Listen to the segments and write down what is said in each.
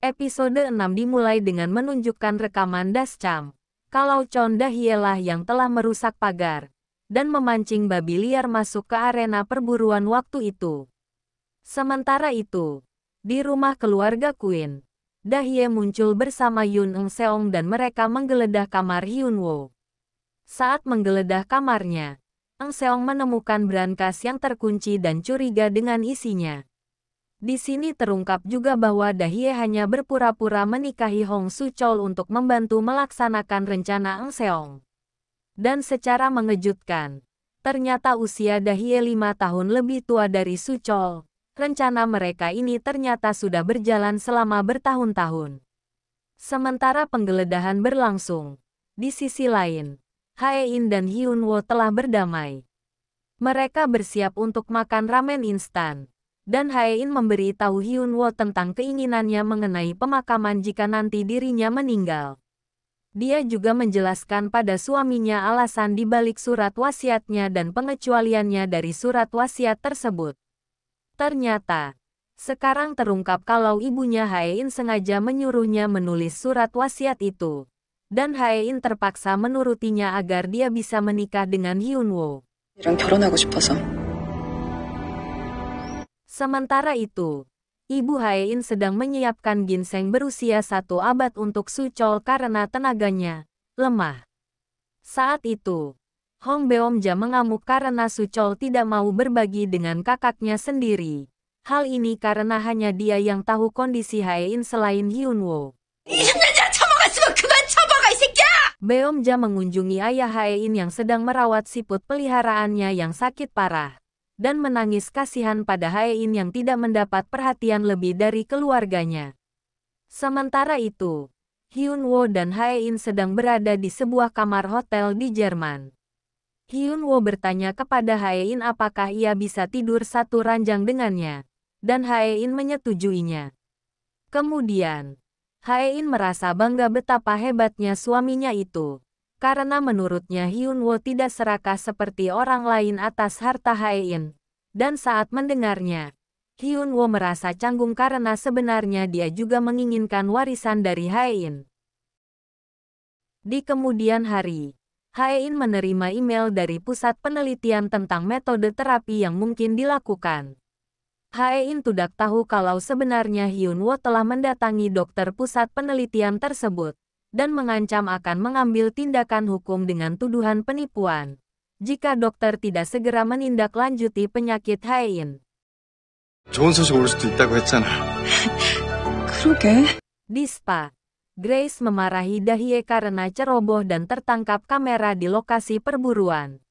Episode 6 dimulai dengan menunjukkan rekaman Dascham. Kalau Chon Dahyelah yang telah merusak pagar dan memancing babi liar masuk ke arena perburuan waktu itu. Sementara itu, di rumah keluarga Queen, Dahye muncul bersama Yoon Eun Seong dan mereka menggeledah kamar Hyun Woo. Saat menggeledah kamarnya, Eun Seong menemukan brankas yang terkunci dan curiga dengan isinya. Di sini terungkap juga bahwa Dahye hanya berpura-pura menikahi Hong Soo-chol untuk membantu melaksanakan rencana Eun Seong. Dan secara mengejutkan, ternyata usia Dahye 5 tahun lebih tua dari Soo-chol. Rencana mereka ini ternyata sudah berjalan selama bertahun-tahun. Sementara penggeledahan berlangsung, di sisi lain, Hae-in dan Hyun Woo telah berdamai. Mereka bersiap untuk makan ramen instan. Dan Hae-in memberitahu Hyun Woo tentang keinginannya mengenai pemakaman jika nanti dirinya meninggal. Dia juga menjelaskan pada suaminya alasan di balik surat wasiatnya dan pengecualiannya dari surat wasiat tersebut. Ternyata, sekarang terungkap kalau ibunya Hae-in sengaja menyuruhnya menulis surat wasiat itu. Dan Hae-in terpaksa menurutinya agar dia bisa menikah dengan Hyun Woo. Sementara itu, Ibu Hae-in sedang menyiapkan ginseng berusia 1 abad untuk Soo-chol karena tenaganya lemah. Saat itu, Hong Beom-ja mengamuk karena Soo-chol tidak mau berbagi dengan kakaknya sendiri. Hal ini karena hanya dia yang tahu kondisi Hae-in selain Hyun Woo. Beom-ja mengunjungi ayah Hae-in yang sedang merawat siput peliharaannya yang sakit parah. Dan menangis kasihan pada Hae-in yang tidak mendapat perhatian lebih dari keluarganya. Sementara itu, Hyun Woo dan Hae-in sedang berada di sebuah kamar hotel di Jerman. Hyun Woo bertanya kepada Hae-in apakah ia bisa tidur satu ranjang dengannya, dan Hae-in menyetujuinya. Kemudian, Hae-in merasa bangga betapa hebatnya suaminya itu. Karena menurutnya Hyun Woo tidak serakah seperti orang lain atas harta Hae-in. Dan saat mendengarnya, Hyun Woo merasa canggung karena sebenarnya dia juga menginginkan warisan dari Hae-in. Di kemudian hari, Hae-in menerima email dari pusat penelitian tentang metode terapi yang mungkin dilakukan. Hae-in tidak tahu kalau sebenarnya Hyun Woo telah mendatangi dokter pusat penelitian tersebut. Dan mengancam akan mengambil tindakan hukum dengan tuduhan penipuan jika dokter tidak segera menindaklanjuti penyakit Hae-in. 좋은 소식 올 수도 있다고 했잖아. 그러게. Di spa, Grace memarahi Dahye karena ceroboh dan tertangkap kamera di lokasi perburuan.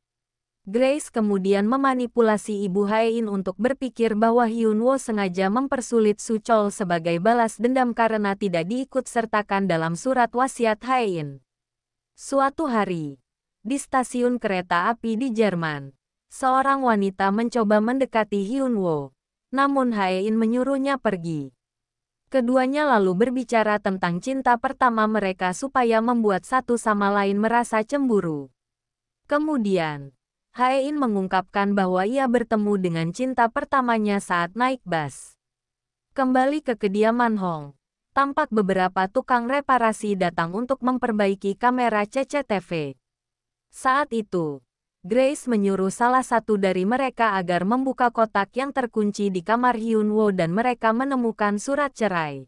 Grace kemudian memanipulasi ibu Hae-in untuk berpikir bahwa Hyun Woo sengaja mempersulit Soo-chol sebagai balas dendam karena tidak diikut-sertakan dalam surat wasiat Hae-in. Suatu hari, di stasiun kereta api di Jerman, seorang wanita mencoba mendekati Hyun Woo, namun Hae-in menyuruhnya pergi. Keduanya lalu berbicara tentang cinta pertama mereka supaya membuat satu sama lain merasa cemburu. Kemudian, Hae-in mengungkapkan bahwa ia bertemu dengan cinta pertamanya saat naik bus. Kembali ke kediaman Hong, tampak beberapa tukang reparasi datang untuk memperbaiki kamera CCTV. Saat itu, Grace menyuruh salah satu dari mereka agar membuka kotak yang terkunci di kamar Hyun Woo dan mereka menemukan surat cerai.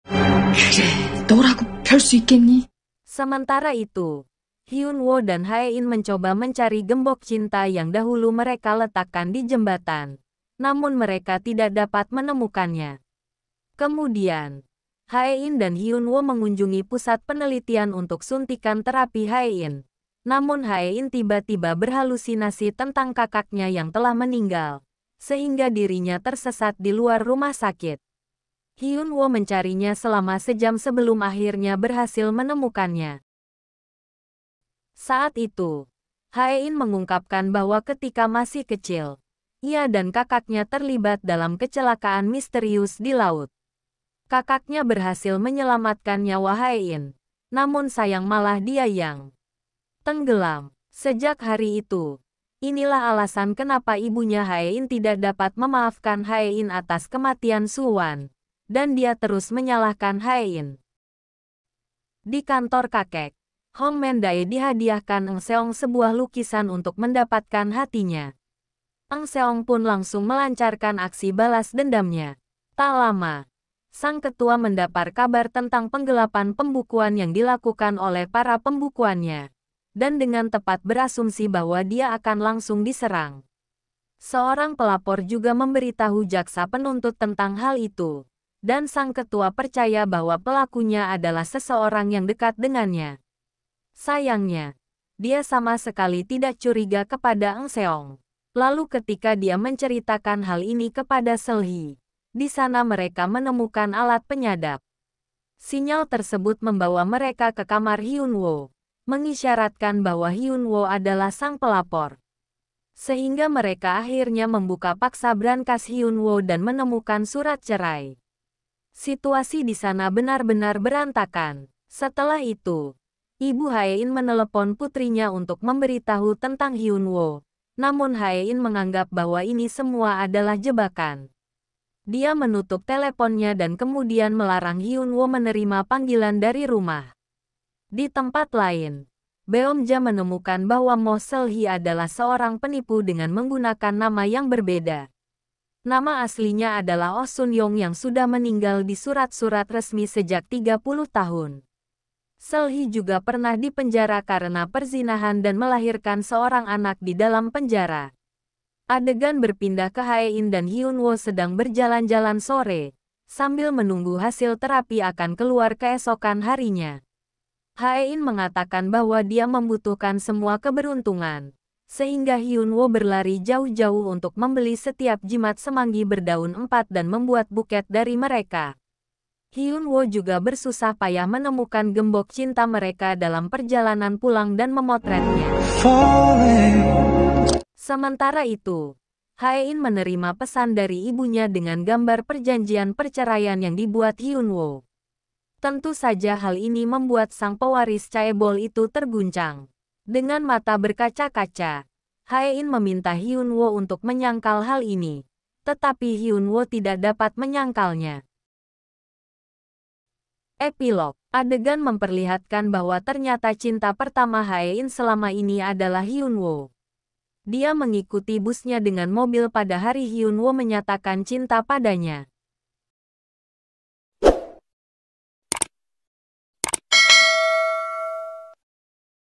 그래, 너라고 별 수 있겠니? Sementara itu, Hyun Woo dan Hae-in mencoba mencari gembok cinta yang dahulu mereka letakkan di jembatan. Namun mereka tidak dapat menemukannya. Kemudian, Hae-in dan Hyun Woo mengunjungi pusat penelitian untuk suntikan terapi Hae-in. Namun Hae-in tiba-tiba berhalusinasi tentang kakaknya yang telah meninggal, sehingga dirinya tersesat di luar rumah sakit. Hyun Woo mencarinya selama sejam sebelum akhirnya berhasil menemukannya. Saat itu, Hae-in mengungkapkan bahwa ketika masih kecil, ia dan kakaknya terlibat dalam kecelakaan misterius di laut. Kakaknya berhasil menyelamatkan nyawa Hae-in, namun sayang malah dia yang tenggelam. Sejak hari itu, inilah alasan kenapa ibunya Hae-in tidak dapat memaafkan Hae-in atas kematian Suwan. dan dia terus menyalahkan Hae-in. Di kantor kakek, Hong Mendae dihadiahkan Eng Seong sebuah lukisan untuk mendapatkan hatinya. Eng Seong pun langsung melancarkan aksi balas dendamnya. Tak lama, sang ketua mendapat kabar tentang penggelapan pembukuan yang dilakukan oleh para pembukuannya, dan dengan tepat berasumsi bahwa dia akan langsung diserang. Seorang pelapor juga memberitahu jaksa penuntut tentang hal itu, dan sang ketua percaya bahwa pelakunya adalah seseorang yang dekat dengannya. Sayangnya, dia sama sekali tidak curiga kepada Eng Seong. Lalu ketika dia menceritakan hal ini kepada Selhi, di sana mereka menemukan alat penyadap. Sinyal tersebut membawa mereka ke kamar Hyun-woo, mengisyaratkan bahwa Hyun-woo adalah sang pelapor. Sehingga mereka akhirnya membuka paksa brankas Hyun-woo dan menemukan surat cerai. Situasi di sana benar-benar berantakan. Setelah itu, Ibu Hae-in menelepon putrinya untuk memberitahu tentang Hyun-woo. Namun Hae-in menganggap bahwa ini semua adalah jebakan. Dia menutup teleponnya dan kemudian melarang Hyun-woo menerima panggilan dari rumah. Di tempat lain, Beom-ja menemukan bahwa Mo Seul-hee adalah seorang penipu dengan menggunakan nama yang berbeda. Nama aslinya adalah Oh Sun-yong yang sudah meninggal di surat-surat resmi sejak 30 tahun. Seul-hee juga pernah dipenjara karena perzinahan dan melahirkan seorang anak di dalam penjara. Adegan berpindah ke Hae-in dan Hyun-woo sedang berjalan-jalan sore, sambil menunggu hasil terapi akan keluar keesokan harinya. Hae-in mengatakan bahwa dia membutuhkan semua keberuntungan, sehingga Hyun-woo berlari jauh-jauh untuk membeli setiap jimat semanggi berdaun 4 dan membuat buket dari mereka. Hyun-woo juga bersusah payah menemukan gembok cinta mereka dalam perjalanan pulang dan memotretnya. Sementara itu, Hae-in menerima pesan dari ibunya dengan gambar perjanjian perceraian yang dibuat Hyun-woo. Tentu saja hal ini membuat sang pewaris chaebol itu terguncang. Dengan mata berkaca-kaca, Hae-in meminta Hyun-woo untuk menyangkal hal ini, tetapi Hyun-woo tidak dapat menyangkalnya. Epilog. Adegan memperlihatkan bahwa ternyata cinta pertama Hae-in selama ini adalah Hyun-woo. Dia mengikuti busnya dengan mobil pada hari Hyun-woo menyatakan cinta padanya.